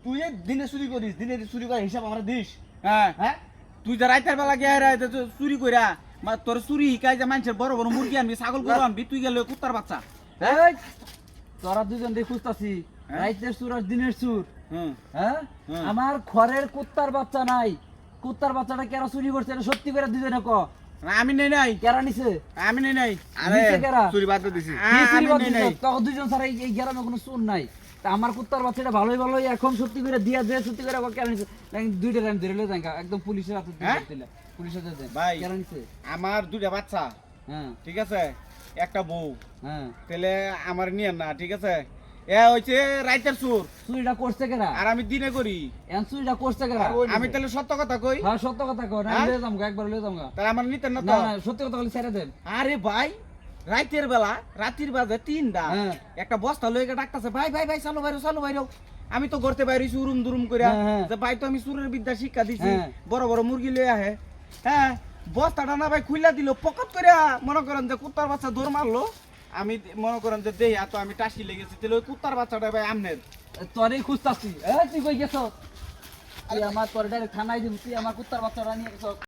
তুই দিনে চুরি করিস, দিনে চুরি করার হিসাব আমরা দিস? হ্যাঁ হ্যাঁ তুই যে রাইতের বেলা গিয়ে রাইতে চুরি কইরা তোর চুরি শিখাই যে মানুষের বড় বড় মুরগি আনবি ছাগল গরু আনবি তুই গেলে কুত্তার বাচ্চা। এই তোরা দুজন দিয়ে খুঁজতাছি হ্যাঁ? রাইতের সুর আর দিনের সুর। হুম হ্যাঁ হুম। আমার ঘরের কুত্তার বাচ্চা নাই, কুত্তার বাচ্চাটা কেরা চুরি করছে এটা সত্যি করে দুজনে ক। আমি নেই নাই কেরা নিছে? আমি নেই নাই নিছে কেরা? চুরি বাদ দিছি। কি চুরি আমি বাদ নেই দিছে? নাই। তখন দুজন ছাড়া এই গ্রামে কোনো চোর নাই। তা আমার কুত্তার বাচ্চাটা ভালোই ভালোই এখন সত্যি করে দিয়া দে, সত্যি করে ক কেরা নিছে? দুইটা টাইম ধরে লয়ে যাঙ্গা একদম পুলিশের হাতে হ্যাঁ? দিলে পুলিশের হাতে দেন। ভাই। কেরা নিছে? আমার দুইটা বাচ্চা হ্যাঁ ঠিক আছে একটা বউ হ্যাঁ। তাহলে আমার নিয়ে না ঠিক আছে এ হইছে রাইতের সুর চুরিটা করছে কেরা? আর আমি দিনে করি। এখন চুরিটা করছে কেরা? আমি তাহলে সত্য কথা কই হ্যাঁ সত্য কথা কও না, হ্যাঁ? লয়ে যামগা একবার লয়ে যামগা। তাহলে আমার নিতেন না না তো? না সত্যি কথা বলে ছেড়ে দেন। আরে ভাই রাতের বেলা রাতের বাজে 3টা হ্যাঁ। একটা বস্তা লইকে ডাকতাছে ভাই ভাই ভাই চালো বাইরো আমি তো করতে বাইরেছি উরুম দুরুম কইরা হ্যাঁ, হ্যাঁ। যে ভাই তো আমি সুরের বিদ্যা শিক্ষা দিছি হ্যাঁ। বড় বড় মুরগি লই আহে হ্যাঁ বস্তাটা না ভাই খুইলা দিল পকত কইরা মনে করেন যে কুত্তার বাচ্চা দৌড় মারলো আমি মনে করেন যে দেই তো আমি টাসি লেগেছি তাহলে ওই কুত্তার বাচ্চাটা ভাই আমনের তোরই খুঁজতাছি। তুই কই গেছ? তুই আমার তোর ডাইরেক্ট থানায় দিবি, তুই আমার কুত্তার বাচ্চাটা নিয়ে গেছ।